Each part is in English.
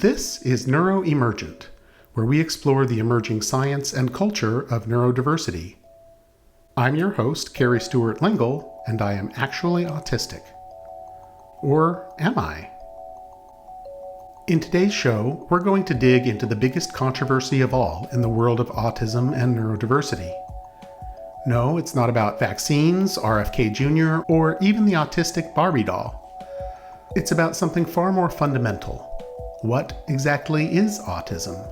This is Neuroemergent, where we explore the emerging science and culture of neurodiversity. I'm your host, Carrie Stewart Lingle, and I am actually autistic. Or am I? In today's show, we're going to dig into the biggest controversy of all in the world of autism and neurodiversity. No, it's not about vaccines, RFK Jr., or even the autistic Barbie doll. It's about something far more fundamental. What exactly is autism?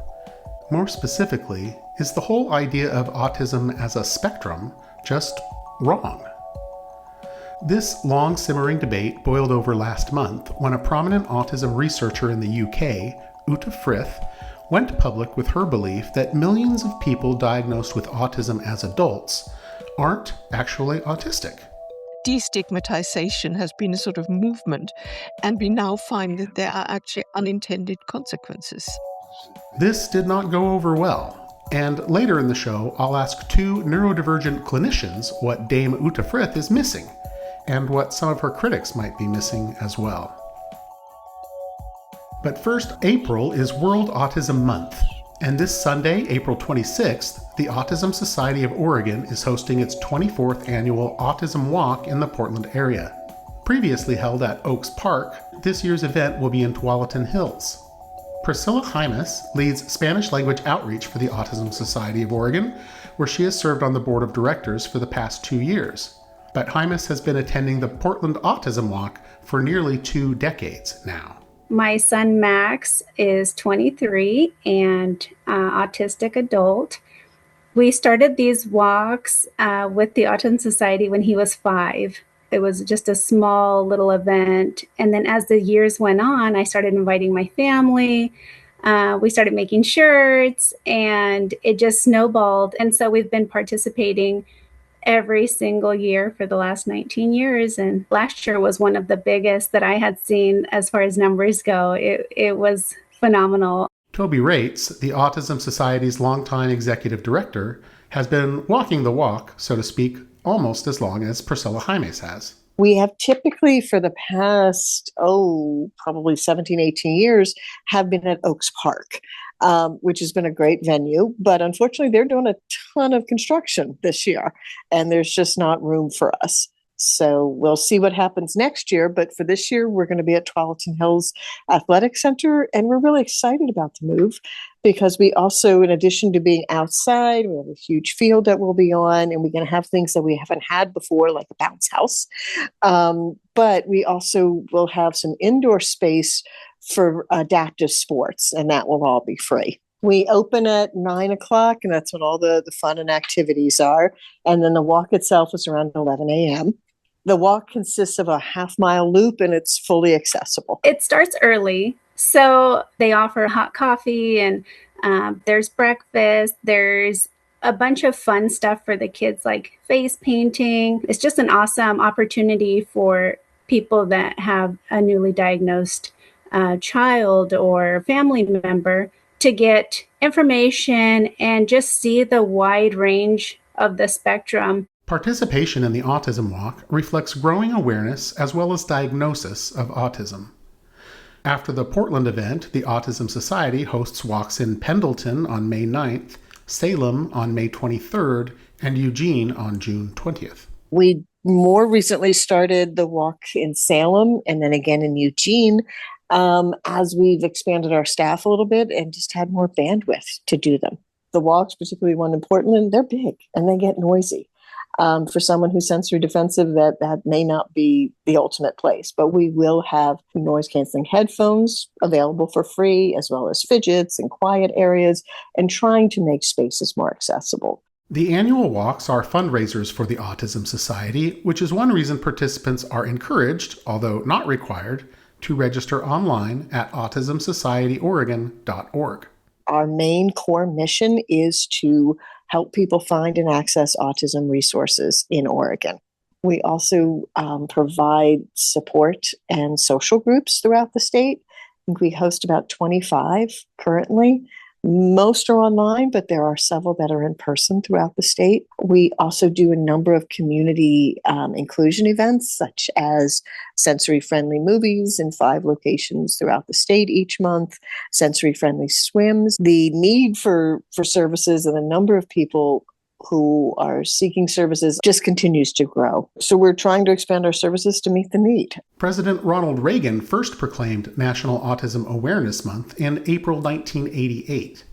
More specifically, is the whole idea of autism as a spectrum just wrong? This long simmering debate boiled over last month when a prominent autism researcher in the UK, Uta Frith, went public with her belief that millions of people diagnosed with autism as adults aren't actually autistic. Destigmatization has been a sort of movement, and we now find that there are actually unintended consequences. This did not go over well, and later in the show, I'll ask two neurodivergent clinicians what Dame Uta Frith is missing, and what some of her critics might be missing as well. But first, April is World Autism Month, and this Sunday, April 26th, the Autism Society of Oregon is hosting its 24th annual Autism Walk in the Portland area. Previously held at Oaks Park, this year's event will be in Tualatin Hills. Priscilla Jaimes leads Spanish language outreach for the Autism Society of Oregon, where she has served on the board of directors for the past 2 years. But Jaimes has been attending the Portland Autism Walk for nearly 2 decades now. My son Max is 23 and autistic adult. We started these walks with the Autism Society when he was 5. It was just a small little event. And then as the years went on, I started inviting my family. We started making shirts and it just snowballed. And so we've been participating every single year for the last 19 years. And last year was one of the biggest that I had seen as far as numbers go. It was phenomenal. Tobi Rates, the Autism Society's longtime executive director, has been walking the walk, so to speak, almost as long as Priscilla Jaimes has. We have typically for the past, probably 17, 18 years, have been at Oaks Park, which has been a great venue. But unfortunately, they're doing a ton of construction this year, and there's just not room for us. So we'll see what happens next year. But for this year, we're going to be at Tualatin Hills Athletic Center, and we're really excited about the move because we also, in addition to being outside, we have a huge field that we'll be on, and we're going to have things that we haven't had before, like a bounce house. But we also will have some indoor space for adaptive sports, and that will all be free. We open at 9 o'clock, and that's when all the fun and activities are. And then the walk itself is around 11 a.m. The walk consists of a half-mile loop, and it's fully accessible. It starts early, so they offer hot coffee, and there's breakfast. There's a bunch of fun stuff for the kids, like face painting. It's just an awesome opportunity for people that have a newly diagnosed child or family member to get information and just see the wide range of the spectrum. Participation in the Autism Walk reflects growing awareness as well as diagnosis of autism. After the Portland event, the Autism Society hosts walks in Pendleton on May 9th, Salem on May 23rd, and Eugene on June 20th. We more recently started the walk in Salem and then again in Eugene as we've expanded our staff a little bit and just had more bandwidth to do them. The walks, particularly one in Portland, they're big and they get noisy. For someone who's sensory defensive, that may not be the ultimate place, but we will have noise-canceling headphones available for free, as well as fidgets and quiet areas, and trying to make spaces more accessible. The annual walks are fundraisers for the Autism Society, which is one reason participants are encouraged, although not required, to register online at autismsocietyoregon.org. Our main core mission is to help people find and access autism resources in Oregon. We also provide support and social groups throughout the state. I think we host about 25 currently. Most are online, but there are several that are in person throughout the state. We also do a number of community inclusion events, such as sensory-friendly movies in 5 locations throughout the state each month, sensory-friendly swims. The need for services and the number of people who are seeking services just continues to grow. So we're trying to expand our services to meet the need. President Ronald Reagan first proclaimed National Autism Awareness Month in April 1988.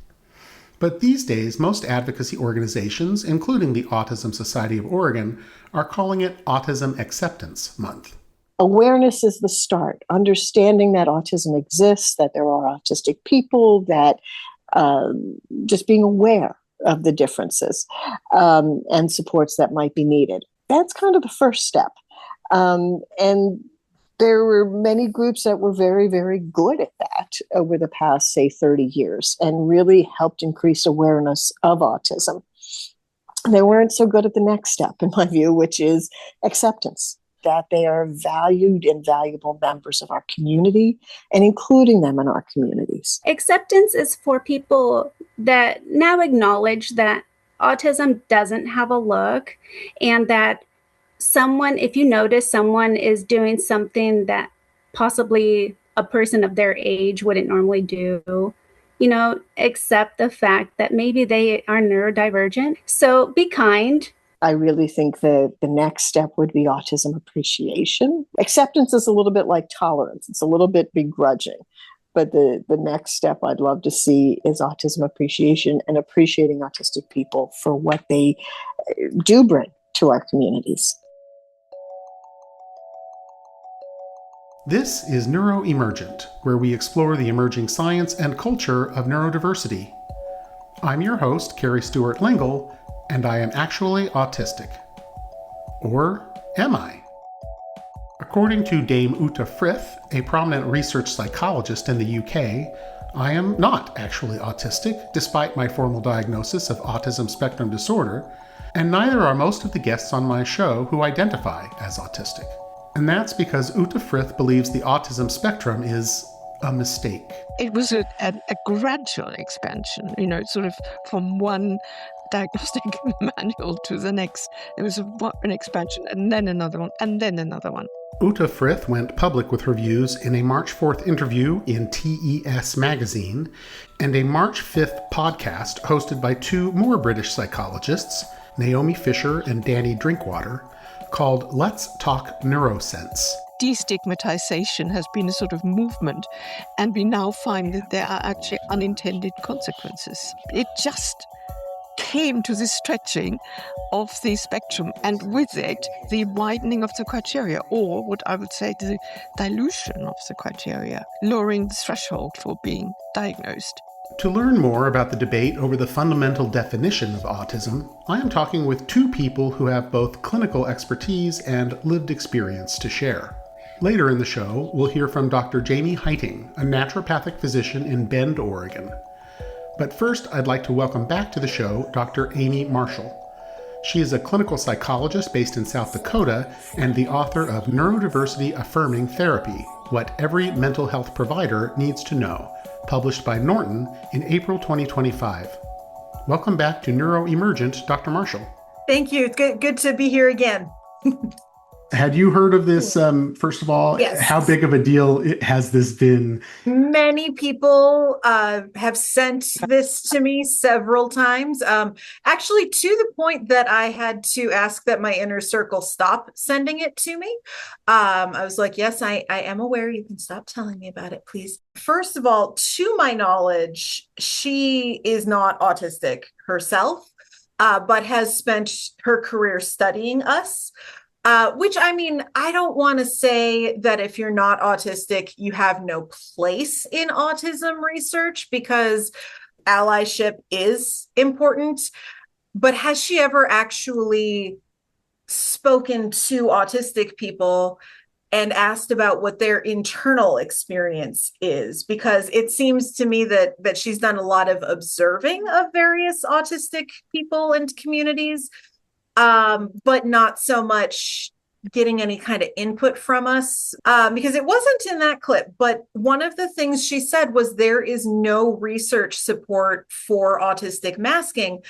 But these days, most advocacy organizations, including the Autism Society of Oregon, are calling it Autism Acceptance Month. Awareness is the start. Understanding that autism exists, that there are autistic people, that just being aware of the differences and supports that might be needed. That's kind of the first step. And there were many groups that were very, very good at that over the past, say, 30 years and really helped increase awareness of autism. They weren't so good at the next step, in my view, which is acceptance, that they are valued and valuable members of our community and including them in our communities. Acceptance is for people that now acknowledge that autism doesn't have a look, and that if you notice someone is doing something that possibly a person of their age wouldn't normally do, accept the fact that maybe they are neurodivergent. So be kind. I really think that the next step would be autism appreciation. Acceptance is a little bit like tolerance. It's a little bit begrudging. But the next step I'd love to see is autism appreciation and appreciating autistic people for what they do bring to our communities. This is Neuroemergent, where we explore the emerging science and culture of neurodiversity. I'm your host, Carrie Stewart Lingle, and I am actually autistic. Or am I? According to Dame Uta Frith, a prominent research psychologist in the UK, I am not actually autistic, despite my formal diagnosis of autism spectrum disorder, and neither are most of the guests on my show who identify as autistic. And that's because Uta Frith believes the autism spectrum is a mistake. It was a gradual expansion, sort of from one diagnostic manual to the next. There was an expansion, and then another one, and then another one. Uta Frith went public with her views in a March 4th interview in TES Magazine and a March 5th podcast hosted by 2 more British psychologists, Naomi Fisher and Danny Drinkwater, called Let's Talk Neurosense. Destigmatization has been a sort of movement, and we now find that there are actually unintended consequences. It just came to this stretching of the spectrum, and with it, the widening of the criteria, or what I would say, the dilution of the criteria, lowering the threshold for being diagnosed. To learn more about the debate over the fundamental definition of autism, I am talking with 2 people who have both clinical expertise and lived experience to share. Later in the show, we'll hear from Dr. Jami Heyting, a naturopathic physician in Bend, Oregon. But first, I'd like to welcome back to the show Dr. Amy Marschall. She is a clinical psychologist based in South Dakota and the author of Neurodiversity Affirming Therapy, What Every Mental Health Provider Needs to Know, published by Norton in April 2025. Welcome back to Neuroemergent, Dr. Marschall. Thank you. It's good to be here again. Had you heard of this, first of all? Yes. How big of a deal has this been? Many people have sent this to me several times, actually to the point that I had to ask that my inner circle stop sending it to me. I was like, yes, I am aware. You can stop telling me about it, please. First of all, to my knowledge, she is not autistic herself, but has spent her career studying us. Which, I don't want to say that if you're not autistic, you have no place in autism research, because allyship is important. But has she ever actually spoken to autistic people and asked about what their internal experience is? Because it seems to me that she's done a lot of observing of various autistic people and communities, but not so much getting any kind of input from us because it wasn't in that clip. But one of the things she said was there is no research support for autistic masking.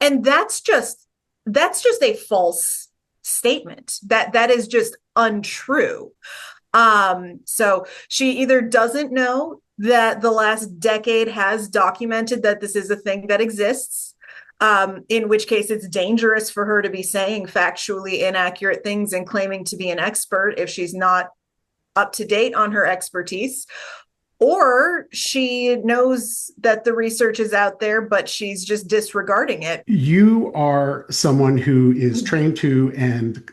And that's just a false statement. That is just untrue. So she either doesn't know that the last decade has documented that this is a thing that exists, in which case it's dangerous for her to be saying factually inaccurate things and claiming to be an expert if she's not up to date on her expertise, or she knows that the research is out there, but she's just disregarding it. You are someone who is trained to and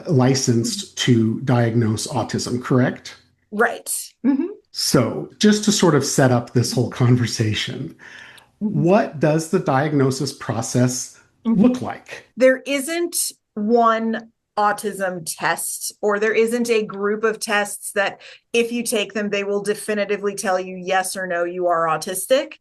licensed to diagnose autism, correct? Right. Mm-hmm. So just to sort of set up this whole conversation, what does the diagnosis process look like? There isn't one autism test, or there isn't a group of tests that if you take them, they will definitively tell you yes or no, you are autistic.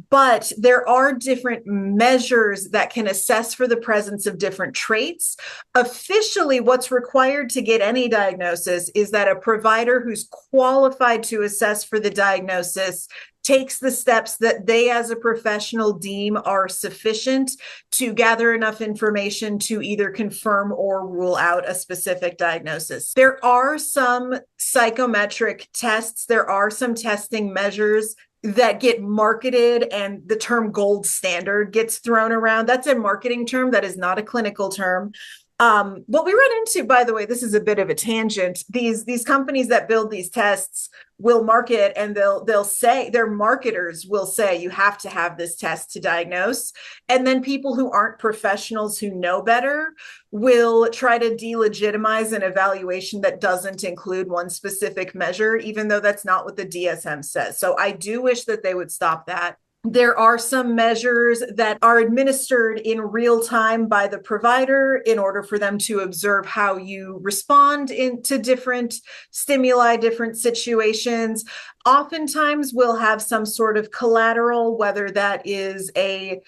But there are different measures that can assess for the presence of different traits. Officially, what's required to get any diagnosis is that a provider who's qualified to assess for the diagnosis takes the steps that they as a professional deem are sufficient to gather enough information to either confirm or rule out a specific diagnosis. There are some psychometric tests, there are some testing measures that get marketed, and the term gold standard gets thrown around. That's a marketing term, that is not a clinical term. What we run into, by the way, this is a bit of a tangent. These companies that build these tests will market, and they'll say, their marketers will say, you have to have this test to diagnose. And then people who aren't professionals who know better will try to delegitimize an evaluation that doesn't include one specific measure, even though that's not what the DSM says. So I do wish that they would stop that. There are some measures that are administered in real time by the provider in order for them to observe how you respond to different stimuli, different situations. Oftentimes we'll have some sort of collateral, whether that is a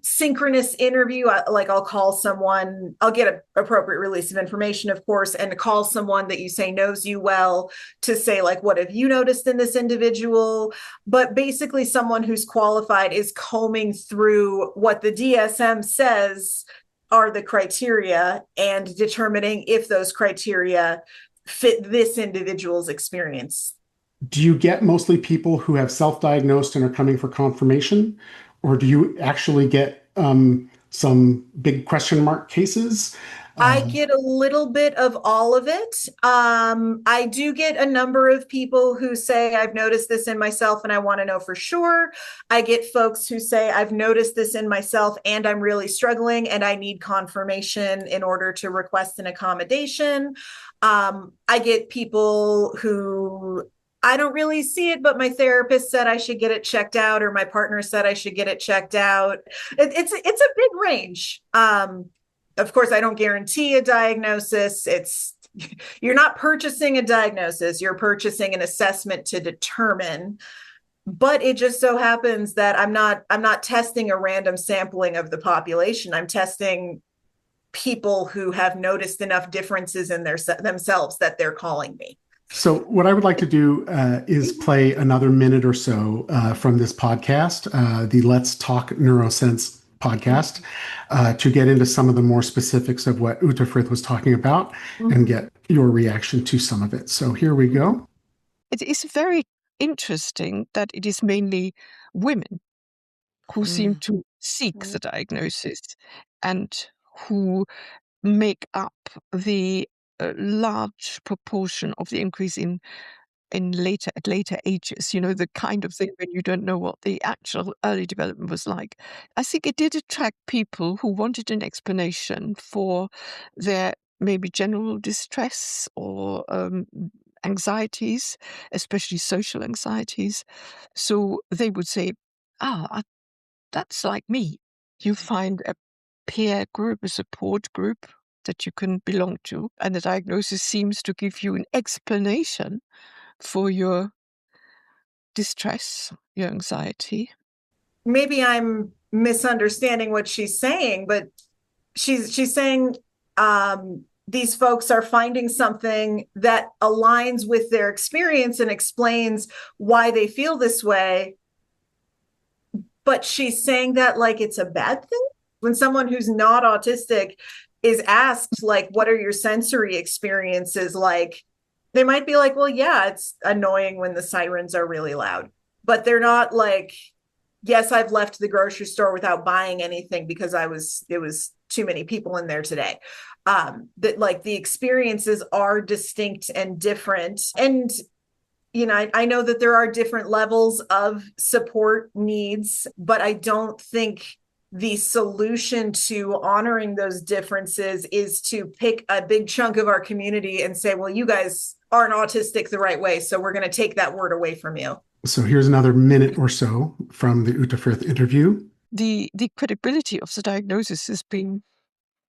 synchronous interview, like I'll call someone, I'll get an appropriate release of information, of course, and call someone that you say knows you well to say, like, what have you noticed in this individual? But basically someone who's qualified is combing through what the DSM says are the criteria and determining if those criteria fit this individual's experience. Do you get mostly people who have self-diagnosed and are coming for confirmation? Or do you actually get some big question mark cases? I get a little bit of all of it. I do get a number of people who say, I've noticed this in myself and I want to know for sure. I get folks who say, I've noticed this in myself and I'm really struggling and I need confirmation in order to request an accommodation. I get people who, I don't really see it, but my therapist said I should get it checked out, or my partner said I should get it checked out. It's a big range. Of course, I don't guarantee a diagnosis. You're not purchasing a diagnosis, you're purchasing an assessment to determine. But it just so happens that I'm not testing a random sampling of the population. I'm testing people who have noticed enough differences in themselves that they're calling me. So what I would like to do is play another minute or so from this podcast, the Let's Talk Neurosense podcast, to get into some of the more specifics of what Uta Frith was talking about and get your reaction to some of it. So here we go. It is very interesting that it is mainly women who seem to seek the diagnosis and who make up the large proportion of the increase at later ages, the kind of thing when you don't know what the actual early development was like. I think it did attract people who wanted an explanation for their maybe general distress or anxieties, especially social anxieties. So they would say, that's like me. You find a peer group, a support group that you can belong to, and the diagnosis seems to give you an explanation for your distress, your anxiety. Maybe I'm misunderstanding what she's saying, but she's saying these folks are finding something that aligns with their experience and explains why they feel this way. But she's saying that like it's a bad thing. When someone who's not autistic is asked, like, what are your sensory experiences like? They might be like, well, yeah, it's annoying when the sirens are really loud. But they're not like, yes, I've left the grocery store without buying anything because it was too many people in there today. That like the experiences are distinct and different. And I know that there are different levels of support needs, but I don't think the solution to honoring those differences is to pick a big chunk of our community and say, well, you guys aren't autistic the right way, so we're going to take that word away from you. So here's another minute or so from the Uta Frith interview. The credibility of the diagnosis has been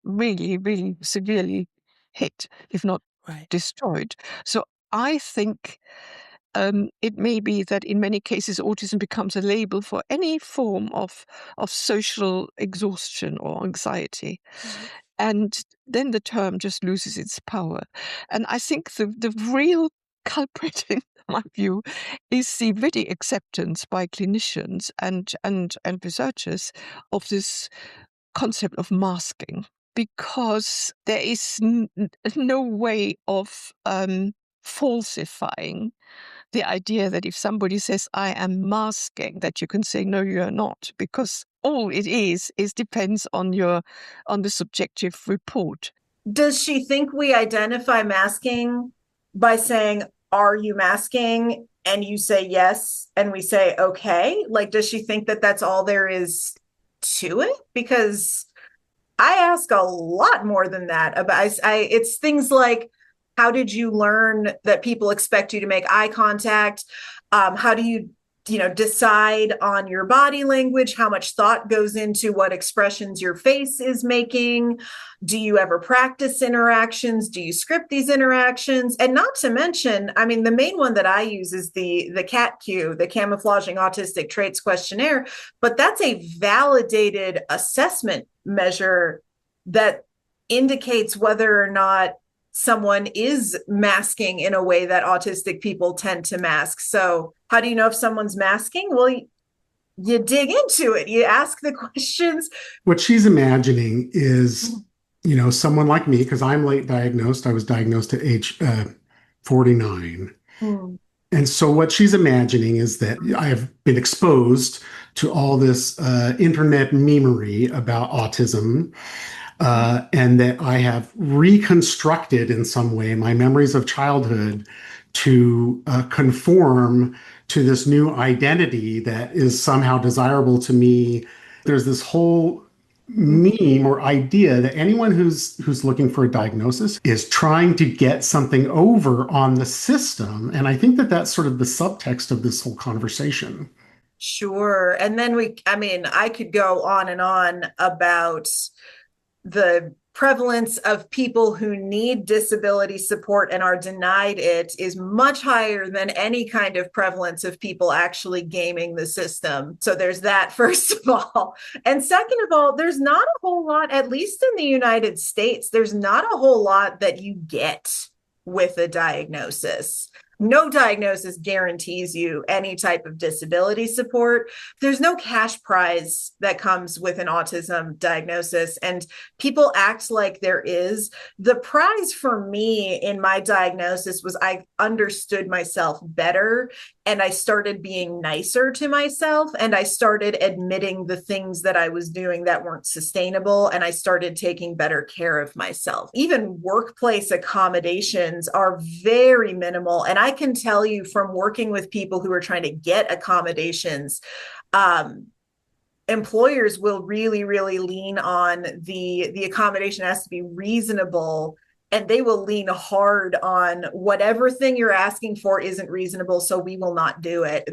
really, really severely hit, if not destroyed. So I think it may be that in many cases autism becomes a label for any form of social exhaustion or anxiety. Mm-hmm. And then the term just loses its power. And I think the real culprit, in my view, is the ready acceptance by clinicians and researchers of this concept of masking, because there is no way of falsifying the idea that if somebody says, I am masking, that you can say, no, you're not, because all it is depends on the subjective report. Does she think we identify masking by saying, are you masking? And you say yes, and we say, okay. Like, does she think that that's all there is to it? Because I ask a lot more than that about, it's things like, how did you learn that people expect you to make eye contact? How do you decide on your body language? How much thought goes into what expressions your face is making? Do you ever practice interactions? Do you script these interactions? And not to mention, I mean, the main one that I use is the CAT-Q, the Camouflaging Autistic Traits Questionnaire, but that's a validated assessment measure that indicates whether or not someone is masking in a way that autistic people tend to mask. So how do you know if someone's masking? Well, you dig into it. You ask the questions. What she's imagining is, someone like me, because I'm late diagnosed. I was diagnosed at age 49. And so what she's imagining is that I have been exposed to all this internet memery about autism. And that I have reconstructed in some way my memories of childhood to conform to this new identity that is somehow desirable to me. There's this whole meme or idea that anyone who's looking for a diagnosis is trying to get something over on the system. And I think that that's sort of the subtext of this whole conversation. Sure. And then I could go on and on about the prevalence of people who need disability support and are denied it is much higher than any kind of prevalence of people actually gaming the system. So there's that, first of all. And second of all, there's not a whole lot, at least in the United States, there's not a whole lot that you get with a diagnosis. No diagnosis guarantees you any type of disability support. There's no cash prize that comes with an autism diagnosis, and people act like there is. The prize for me in my diagnosis was I understood myself better, and I started being nicer to myself, and I started admitting the things that I was doing that weren't sustainable, and I started taking better care of myself. Even workplace accommodations are very minimal, and I can tell you from working with people who are trying to get accommodations, employers will really, really lean on the accommodation has to be reasonable, and they will lean hard on whatever thing you're asking for isn't reasonable, so we will not do it.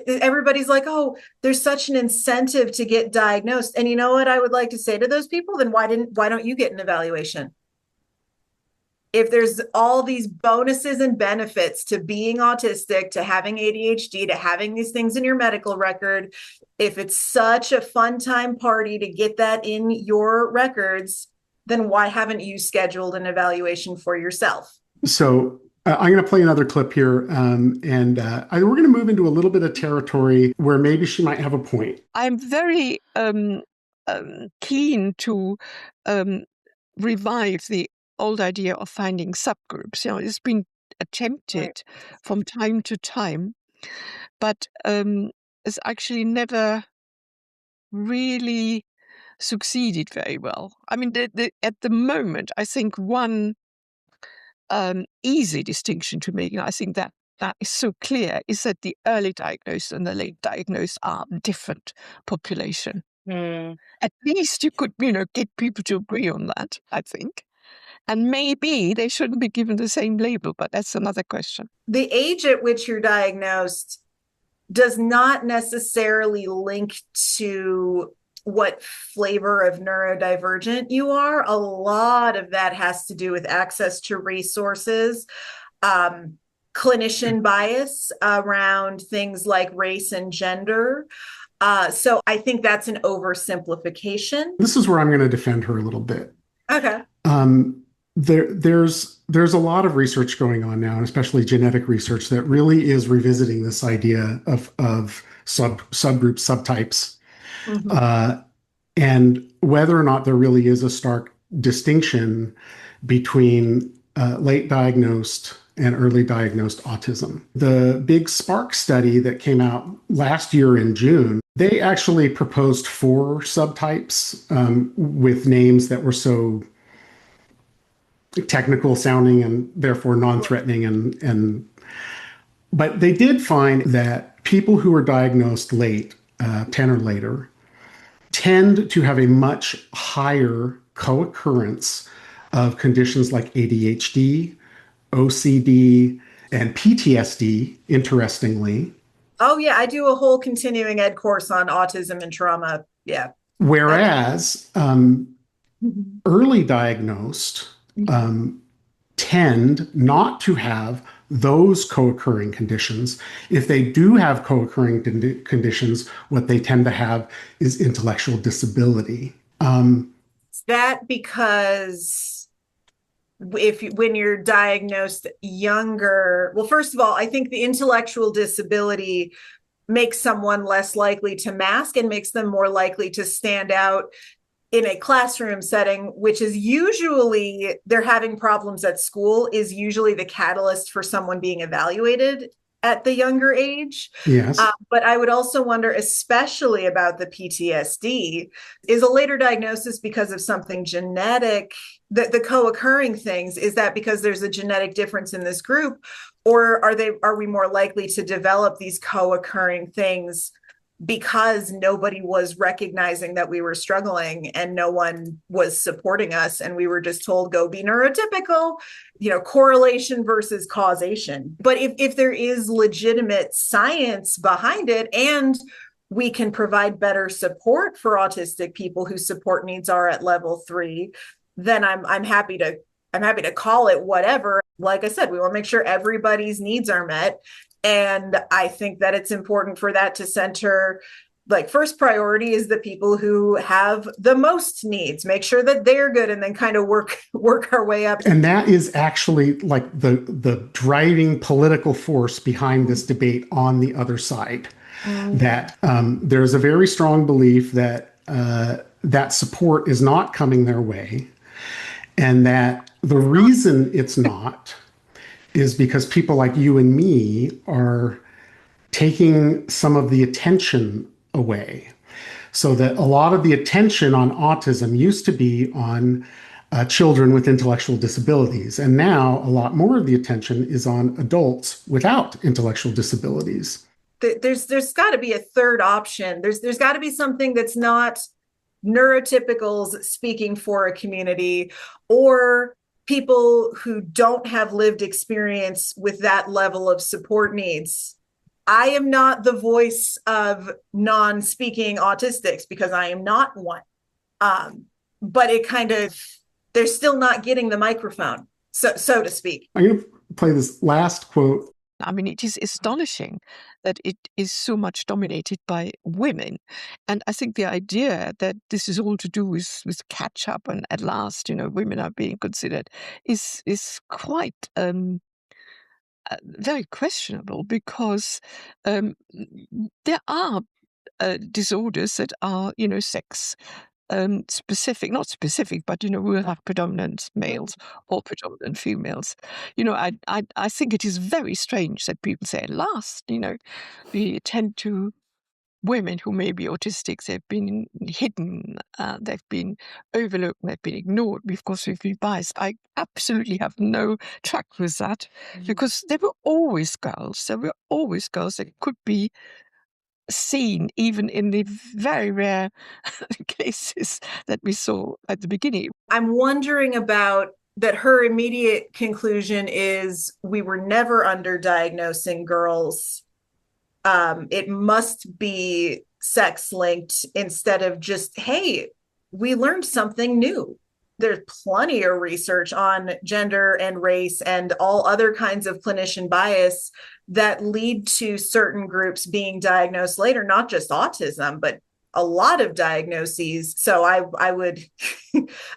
Everybody's like, oh, there's such an incentive to get diagnosed. And you know what I would like to say to those people? Then why don't you get an evaluation? if there's all these bonuses and benefits to being autistic, to having ADHD, to having these things in your medical record, if it's such a fun time party to get that in your records, then why haven't you scheduled an evaluation for yourself? So I'm going to play another clip here, and we're going to move into a little bit of territory where maybe she might have a point. I'm very keen to revive the old idea of finding subgroups. It's been attempted from time to time, but it's actually never really succeeded very well. I mean, at the moment, I think one easy distinction to make, and I think that is so clear, is that the early diagnosed and the late diagnosed are different population. At least you could, get people to agree on that, I think. And maybe they shouldn't be given the same label, but that's another question. The age at which you're diagnosed does not necessarily link to what flavor of neurodivergent you are. A lot of that has to do with access to resources, clinician bias around things like race and gender. So I think that's an oversimplification. This is where I'm going to defend her a little bit. Okay. There's a lot of research going on now, and especially genetic research, that really is revisiting this idea of subgroups, subtypes, and whether or not there really is a stark distinction between late diagnosed and early diagnosed autism. The big SPARK study that came out last year in June, they actually proposed 4 subtypes with names that were so technical sounding and therefore non-threatening, but they did find that people who were diagnosed late, 10 or later, tend to have a much higher co-occurrence of conditions like ADHD, OCD, and PTSD, interestingly. Oh yeah, I do a whole continuing ed course on autism and trauma. Yeah. Whereas early diagnosed tend not to have those co-occurring conditions. If they do have co-occurring conditions, what they tend to have is intellectual disability. Is that because when you're diagnosed younger, well, first of all, I think the intellectual disability makes someone less likely to mask and makes them more likely to stand out in a classroom setting, which is usually they're having problems at school, is usually the catalyst for someone being evaluated at the younger age. Yes. But I would also wonder, especially about the PTSD, is a later diagnosis because of something genetic, the co-occurring things, is that because there's a genetic difference in this group, or are we more likely to develop these co-occurring things because nobody was recognizing that we were struggling and no one was supporting us and we were just told, go be neurotypical, correlation versus causation. But if there is legitimate science behind it and we can provide better support for autistic people whose support needs are at level 3, then I'm happy to call it whatever. Like I said, we want to make sure everybody's needs are met. And I think that it's important for that to center, like, first priority is the people who have the most needs, make sure that they're good, and then kind of work our way up. And that is actually like the driving political force behind this debate on the other side, that there's a very strong belief that that support is not coming their way, and that the reason it's not is because people like you and me are taking some of the attention away. So that a lot of the attention on autism used to be on children with intellectual disabilities. And now a lot more of the attention is on adults without intellectual disabilities. There's got to be a third option. There's got to be something that's not neurotypicals speaking for a community, or people who don't have lived experience with that level of support needs. I am not the voice of non-speaking autistics because I am not one. But they're still not getting the microphone. so to speak. I'm going to play this last quote. I mean, it is astonishing that it is so much dominated by women. And I think the idea that this is all to do with catch up and at last, women are being considered is quite very questionable, because there are disorders that are, sex specific, not specific, but we have predominant males or predominant females. I think it is very strange that people say, at last, we tend to women who may be autistic, they've been hidden, they've been overlooked, they've been ignored. Of course, we've been biased. I absolutely have no track with that, because there were always girls. There were always girls that could be seen, even in the very rare cases that we saw at the beginning. I'm wondering about that. Her immediate conclusion is we were never underdiagnosing girls. It must be sex linked, instead of just, hey, we learned something new. There's plenty of research on gender and race and all other kinds of clinician bias that lead to certain groups being diagnosed later, not just autism, but a lot of diagnoses. So I would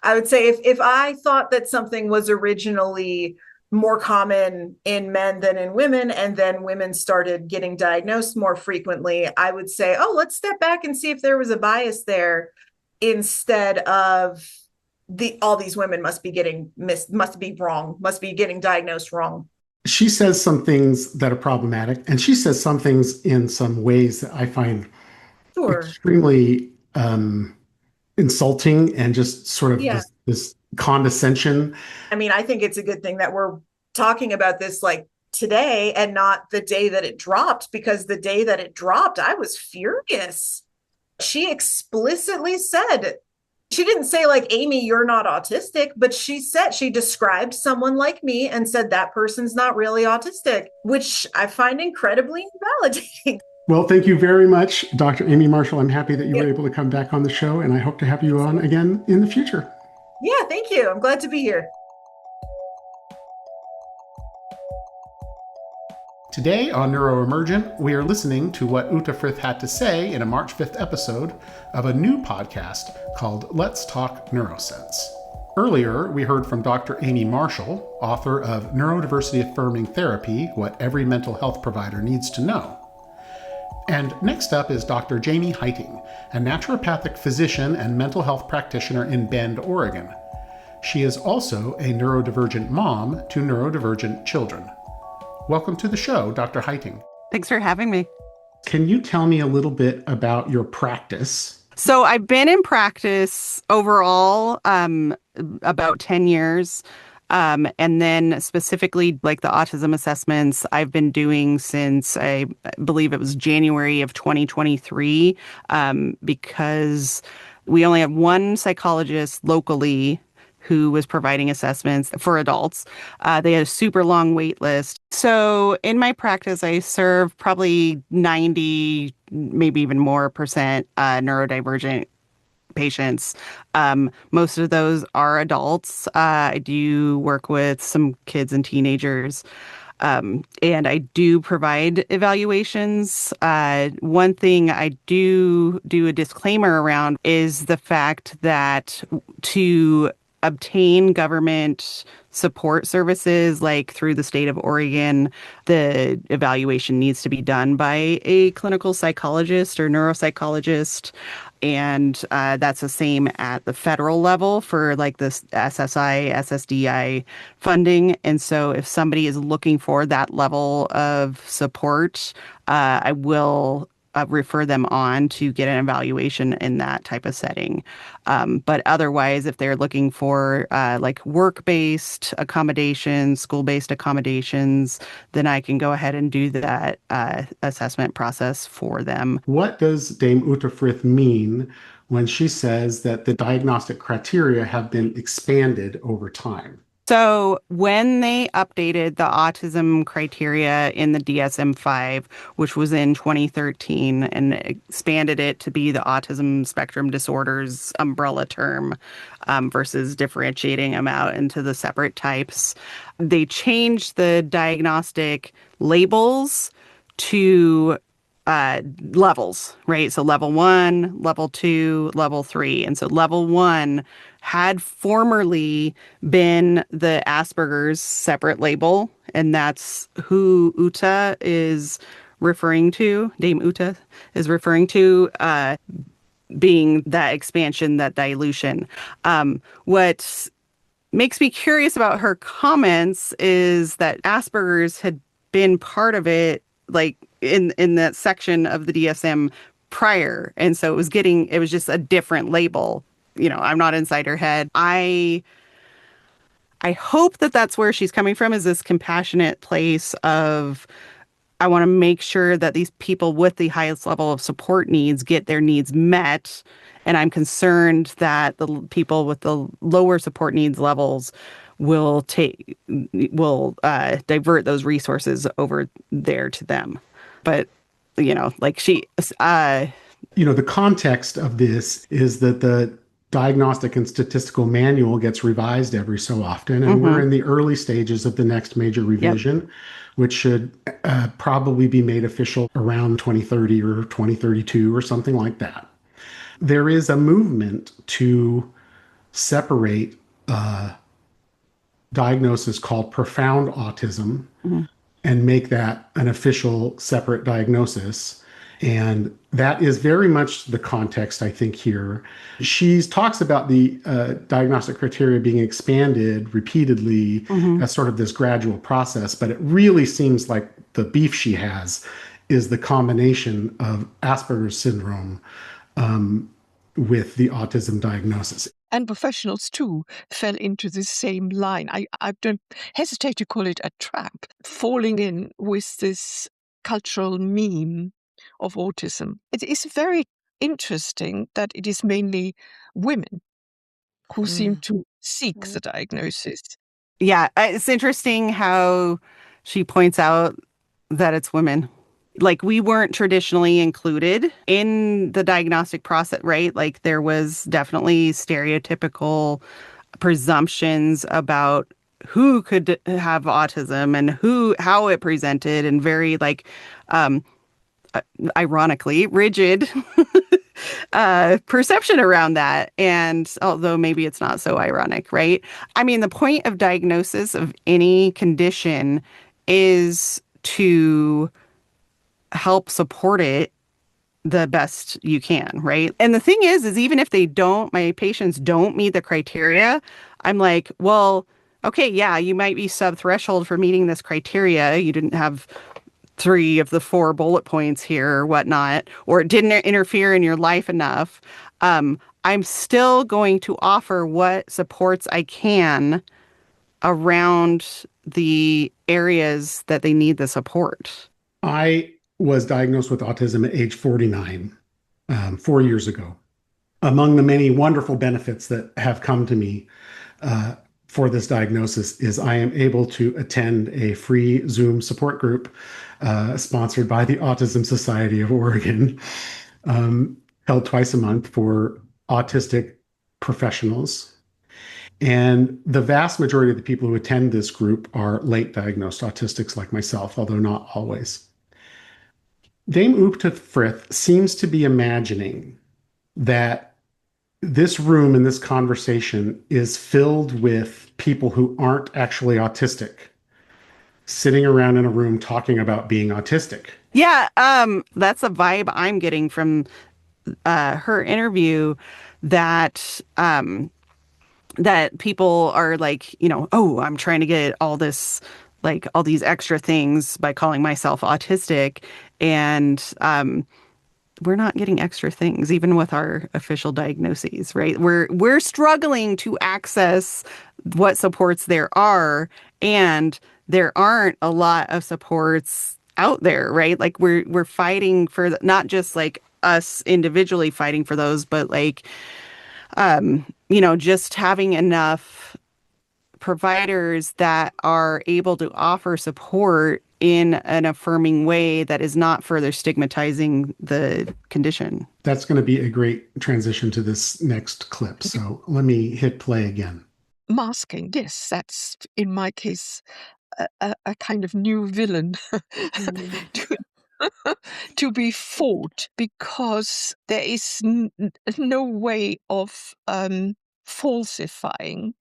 I would say if I thought that something was originally more common in men than in women, and then women started getting diagnosed more frequently, I would say, oh, let's step back and see if there was a bias there, instead of all these women must be getting must be getting diagnosed wrong. She says some things that are problematic, and she says some things in some ways that I find extremely insulting, and just sort of this condescension. I mean, I think it's a good thing that we're talking about this like today and not the day that it dropped, because the day that it dropped, I was furious. She explicitly said, she didn't say like, Amy, you're not autistic, but she described someone like me and said that person's not really autistic, which I find incredibly invalidating. Well, thank you very much, Dr. Amy Marschall. I'm happy that you were able to come back on the show, and I hope to have you on again in the future. Yeah, thank you. I'm glad to be here. Today on Neuroemergent, we are listening to what Uta Frith had to say in a March 5th episode of a new podcast called Let's Talk Neurosense. Earlier, we heard from Dr. Amy Marschall, author of Neurodiversity Affirming Therapy, What Every Mental Health Provider Needs to Know. And next up is Dr. Jami Heyting, a naturopathic physician and mental health practitioner in Bend, Oregon. She is also a neurodivergent mom to neurodivergent children. Welcome to the show, Dr. Heyting. Thanks for having me. Can you tell me a little bit about your practice? So I've been in practice overall about 10 years. And then specifically like the autism assessments I've been doing since I believe it was January of 2023, because we only have one psychologist locally who was providing assessments for adults. They had a super long wait list. So in my practice, I serve probably 90, maybe even more percent neurodivergent patients. Most of those are adults. I do work with some kids and teenagers. And I do provide evaluations. One thing I do a disclaimer around is the fact that to obtain government support services, like through the state of Oregon, the evaluation needs to be done by a clinical psychologist or neuropsychologist. And that's the same at the federal level for like this SSI, SSDI funding. And so if somebody is looking for that level of support, I will refer them on to get an evaluation in that type of setting. But otherwise, if they're looking for like work-based accommodations, school-based accommodations, then I can go ahead and do that assessment process for them. What does Dame Uta Frith mean when she says that the diagnostic criteria have been expanded over time? So when they updated the autism criteria in the DSM-5, which was in 2013, and expanded it to be the autism spectrum disorders umbrella term versus differentiating them out into the separate types, they changed the diagnostic labels to levels, right? So level 1, level 2, level 3. And so level 1 had formerly been the Asperger's separate label, and that's who Uta is referring to, Dame Uta is referring to, being that expansion, that dilution. What makes me curious about her comments is that Asperger's had been part of it, like in that section of the DSM prior. And so it was just a different label. I'm not inside her head. I hope that that's where she's coming from, is this compassionate place of, I want to make sure that these people with the highest level of support needs get their needs met. And I'm concerned that the people with the lower support needs levels will divert those resources over there to them. But, the context of this is that the Diagnostic and Statistical Manual gets revised every so often, and we're in the early stages of the next major revision, which should probably be made official around 2030 or 2032 or something like that. There is a movement to separate diagnosis called profound autism and make that an official separate diagnosis. And that is very much the context, I think, here. She talks about the diagnostic criteria being expanded repeatedly as sort of this gradual process, but it really seems like the beef she has is the combination of Asperger's syndrome with the autism diagnosis. And professionals too fell into the same line. I don't hesitate to call it a trap, falling in with this cultural meme of autism. It is very interesting that it is mainly women who seem to seek the diagnosis. Yeah, it's interesting how she points out that it's women. Like, we weren't traditionally included in the diagnostic process, right? Like, there was definitely stereotypical presumptions about who could have autism and how it presented, and very ironically rigid perception around that. And although maybe it's not so ironic, right? I mean, the point of diagnosis of any condition is to help support it the best you can, right? And the thing is even if my patients don't meet the criteria, I'm like, well, okay, yeah, you might be sub-threshold for meeting this criteria. You didn't have 3 of the 4 bullet points here or whatnot, or it didn't interfere in your life enough. I'm still going to offer what supports I can around the areas that they need the support. I was diagnosed with autism at age 49, 4 years ago. Among the many wonderful benefits that have come to me for this diagnosis is I am able to attend a free Zoom support group sponsored by the Autism Society of Oregon, held twice a month for autistic professionals. And the vast majority of the people who attend this group are late diagnosed autistics like myself, although not always. Dame Uta Frith seems to be imagining that this room and this conversation is filled with people who aren't actually autistic, sitting around in a room talking about being autistic. Yeah, that's a vibe I'm getting from her interview, that that people are like, oh, I'm trying to get all these extra things by calling myself autistic. And we're not getting extra things, even with our official diagnoses, right? We're struggling to access what supports there are, and there aren't a lot of supports out there, right? Like, we're fighting for not just like us individually fighting for those, but like just having enough providers that are able to offer support in an affirming way that is not further stigmatizing the condition. That's going to be a great transition to this next clip. So let me hit play again. Masking, yes, that's in my case a kind of new villain to, to be fought, because there is no way of falsifying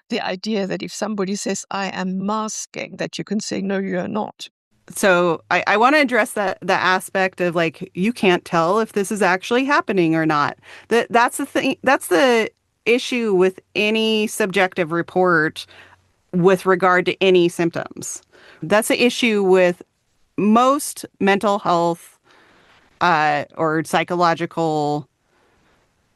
the idea that if somebody says, I am masking, that you can say, no, you're not. So I want to address the aspect of like, you can't tell if this is actually happening or not. That's the thing. That's the issue with any subjective report with regard to any symptoms. That's the issue with most mental health or psychological,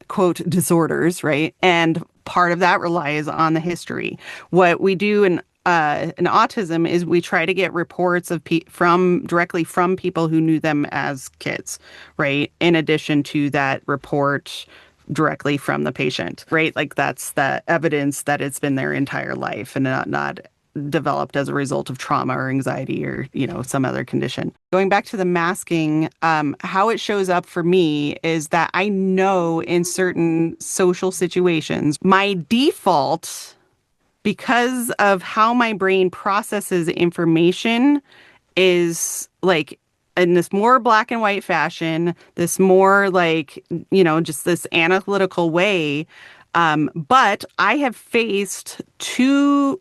quote, disorders, right? And part of that relies on the history. What we do in autism is we try to get reports of directly from people who knew them as kids, right? In addition to that report directly from the patient, right? Like that's the evidence that it's been their entire life and not developed as a result of trauma or anxiety or, some other condition. Going back to the masking, how it shows up for me is that I know in certain social situations, my default, because of how my brain processes information, is like in this more black and white fashion, this more like, just this analytical way. But I have faced too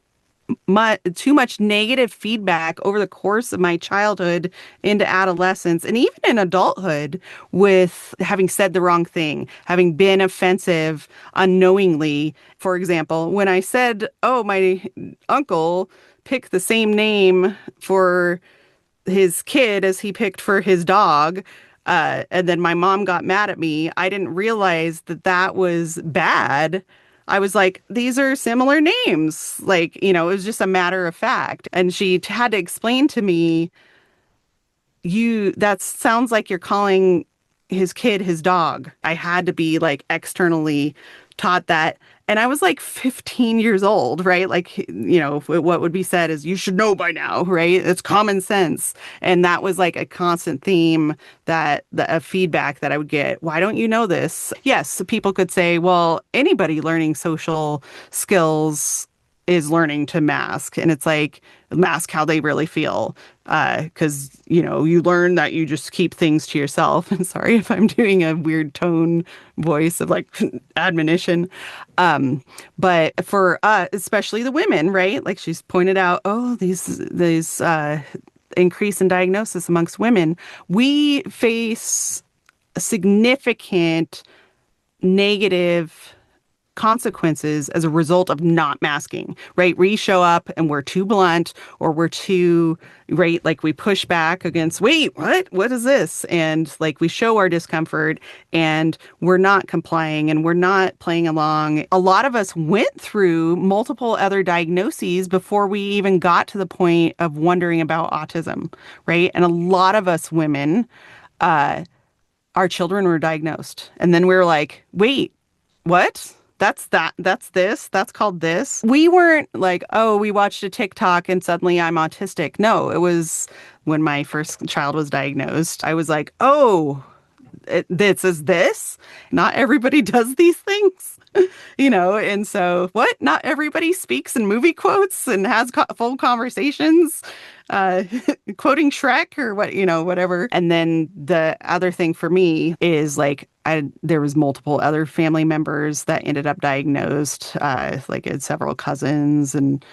much negative feedback over the course of my childhood into adolescence and even in adulthood with having said the wrong thing, having been offensive unknowingly. For example, when I said, oh, my uncle picked the same name for his kid as he picked for his dog, and then my mom got mad at me, I didn't realize that was bad. I was like, these are similar names. Like, it was just a matter of fact. And she had to explain to me, that sounds like you're calling his kid his dog. I had to be like externally taught that. And I was like 15 years old, right? Like, what would be said is, you should know by now, right? It's common sense. And that was like a constant theme of feedback that I would get. Why don't you know this? Yes, so people could say, well, anybody learning social skills is learning to mask. And it's like, mask how they really feel. Because, you learn that you just keep things to yourself. And sorry if I'm doing a weird tone voice of like admonition. But for especially the women, right? Like she's pointed out, these increase in diagnosis amongst women. We face significant negative consequences as a result of not masking, right? We show up and we're too blunt or we're too, right? Like we push back against, wait, what is this? And like we show our discomfort and we're not complying and we're not playing along. A lot of us went through multiple other diagnoses before we even got to the point of wondering about autism, right? And a lot of us women, our children were diagnosed. And then we were like, wait, what? That's this, that's called this. We weren't like, we watched a TikTok and suddenly I'm autistic. No, it was when my first child was diagnosed. I was like, this is this. Not everybody does these things, and so what? Not everybody speaks in movie quotes and has full conversations, quoting Shrek or whatever. And then the other thing for me is like, there was multiple other family members that ended up diagnosed, like I had several cousins and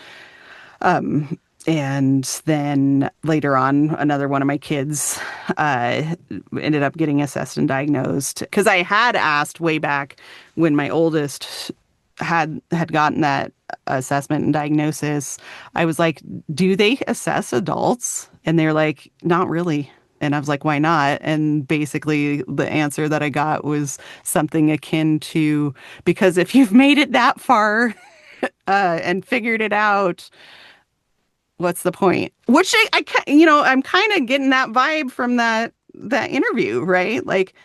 then later on, another one of my kids ended up getting assessed and diagnosed. Because I had asked way back when my oldest had gotten that assessment and diagnosis, I was like, do they assess adults? And they're like, not really. And I was like, why not? And basically the answer that I got was something akin to, because if you've made it that far and figured it out, what's the point? Which I'm kind of getting that vibe from that interview, right? Like,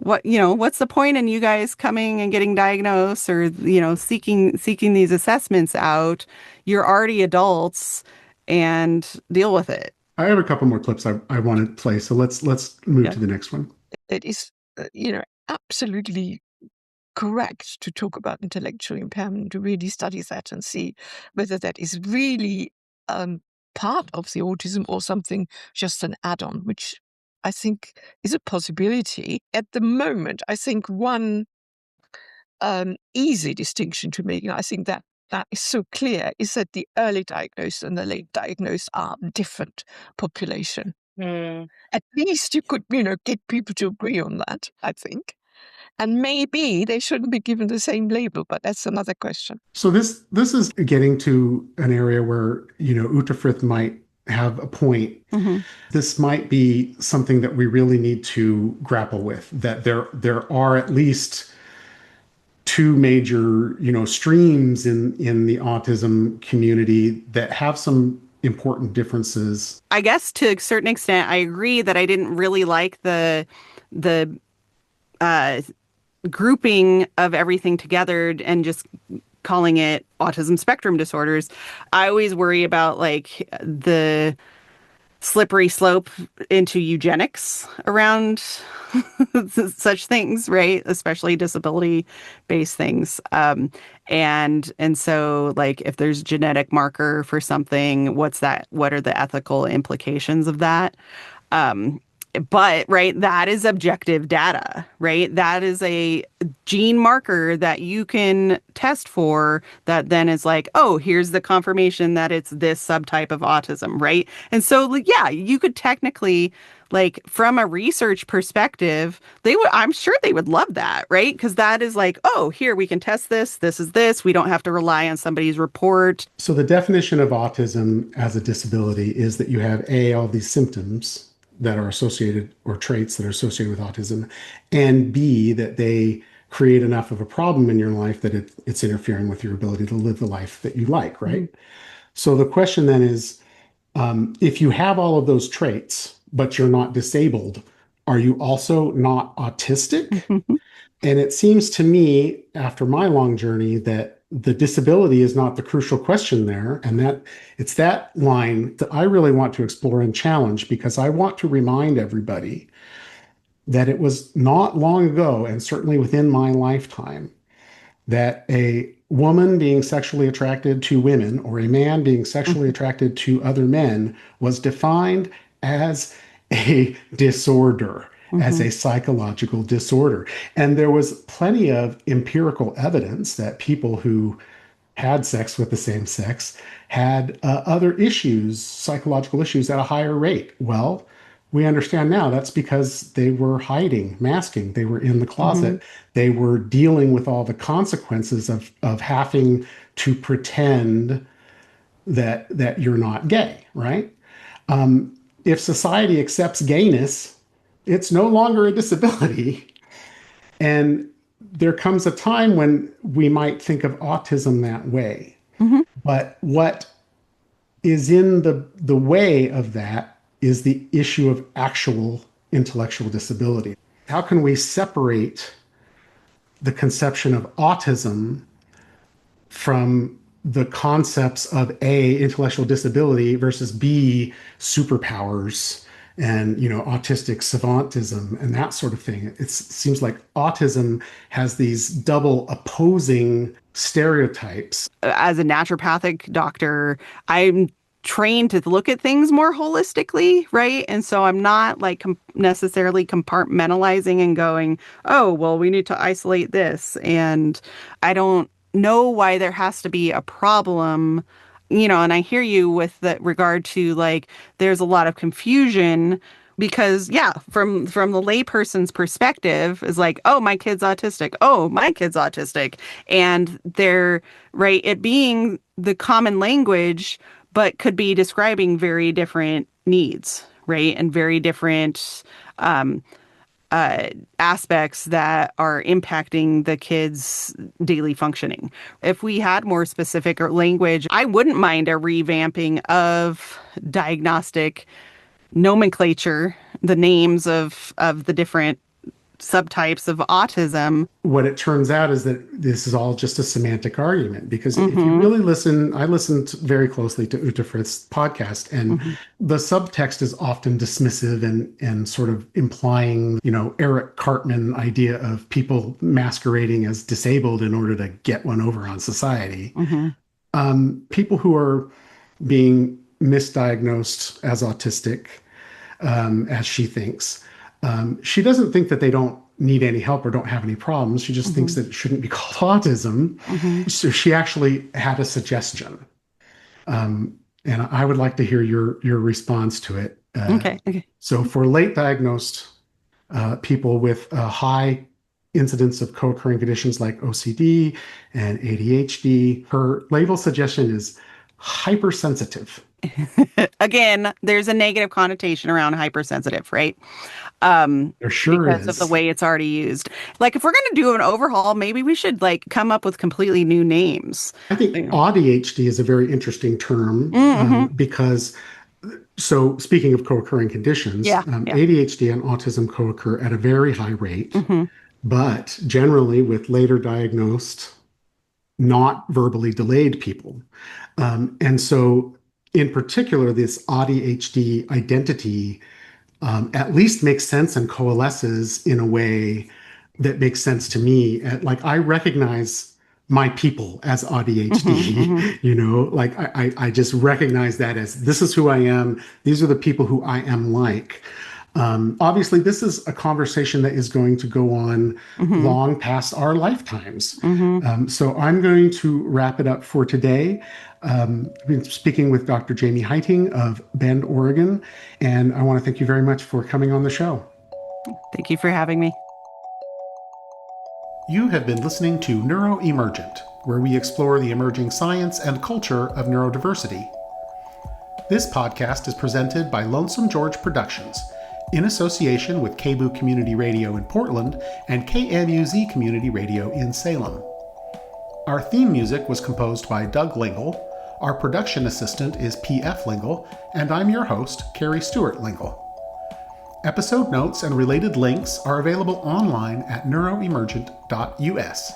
what's the point in you guys coming and getting diagnosed or, seeking these assessments out? You're already adults and deal with it. I have a couple more clips I want to play, so let's move to the next one. It is, absolutely correct to talk about intellectual impairment, to really study that and see whether that is really part of the autism or something just an add-on, which I think is a possibility. At the moment, I think one easy distinction to make, and I think that is so clear, is that the early diagnosed and the late diagnosed are different population. At least you could, get people to agree on that, I think. And maybe they shouldn't be given the same label, but that's another question. So this is getting to an area where, Uta Frith might have a point. Mm-hmm. This might be something that we really need to grapple with, that there are at least two major, streams in the autism community that have some important differences. I guess to a certain extent, I agree that I didn't really like the grouping of everything together and just calling it autism spectrum disorders. I always worry about the slippery slope into eugenics around such things, right? Especially disability-based things. And so if there's a genetic marker for something, what's that? What are the ethical implications of that? But, right, that is objective data, right? That is a gene marker that you can test for that then is here's the confirmation that it's this subtype of autism, right? And so, you could technically, from a research perspective, I'm sure they would love that, right? Because that is here, we can test this. This is this. We don't have to rely on somebody's report. So the definition of autism as a disability is that you have all these symptoms that are associated, or traits that are associated with autism, and B, that they create enough of a problem in your life that it's interfering with your ability to live the life that you like, right? Mm-hmm. So the question then is, if you have all of those traits, but you're not disabled, are you also not autistic? Mm-hmm. And it seems to me, after my long journey, that the disability is not the crucial question there, and that it's that line that I really want to explore and challenge, because I want to remind everybody that it was not long ago, and certainly within my lifetime, that a woman being sexually attracted to women or a man being sexually attracted to other men was defined as a disorder. As a psychological disorder. And there was plenty of empirical evidence that people who had sex with the same sex had other issues, psychological issues, at a higher rate. Well, we understand now that's because they were hiding, masking. They were in the closet. They were dealing with all the consequences of having to pretend that you're not gay, right? If society accepts gayness, it's no longer a disability. And there comes a time when we might think of autism that way. Mm-hmm. But what is in the way of that is the issue of actual intellectual disability. How can we separate the conception of autism from the concepts of A, intellectual disability, versus B, superpowers, and autistic savantism and that sort of thing? It seems like autism has these double opposing stereotypes. As a naturopathic doctor, I'm trained to look at things more holistically, right? And so I'm not necessarily compartmentalizing and going, oh, well, we need to isolate this. And I don't know why there has to be a problem. And I hear you with that regard to there's a lot of confusion because, from the layperson's perspective is oh, my kid's autistic. Oh, my kid's autistic. And they're right. It being the common language, but could be describing very different needs, right? And very different aspects that are impacting the kids' daily functioning. If we had more specific language, I wouldn't mind a revamping of diagnostic nomenclature, the names of the different subtypes of autism. What it turns out is that this is all just a semantic argument, because if you really listen, I listened very closely to Uta Frith's podcast, and the subtext is often dismissive and sort of implying, Eric Cartman idea of people masquerading as disabled in order to get one over on society. People who are being misdiagnosed as autistic, as she thinks, she doesn't think that they don't need any help or don't have any problems. She just thinks that it shouldn't be called autism. So she actually had a suggestion. And I would like to hear your response to it. Okay. So for late diagnosed people with a high incidence of co-occurring conditions like OCD and ADHD, her label suggestion is hypersensitive. Again, there's a negative connotation around hypersensitive, right? There sure because is. of the way it's already used. Like, if we're going to do an overhaul, maybe we should come up with completely new names. I think ADHD is a very interesting term because, so speaking of co-occurring conditions, ADHD and autism co-occur at a very high rate, but generally with later diagnosed, not verbally delayed people. And so in particular, this ADHD identity at least makes sense and coalesces in a way that makes sense to me. I recognize my people as ADHD, I just recognize that as, this is who I am. These are the people who I am like. Obviously, this is a conversation that is going to go on long past our lifetimes. So I'm going to wrap it up for today. I've been speaking with Dr. Jami Heyting of Bend, Oregon, and I want to thank you very much for coming on the show. Thank you for having me. You have been listening to Neuroemergent, where we explore the emerging science and culture of neurodiversity. This podcast is presented by Lonesome George Productions, in association with KBOO Community Radio in Portland and KMUZ Community Radio in Salem. Our theme music was composed by Doug Lingle, our production assistant is P.F. Lingle, and I'm your host, Carrie Stewart Lingle. Episode notes and related links are available online at neuroemergent.us.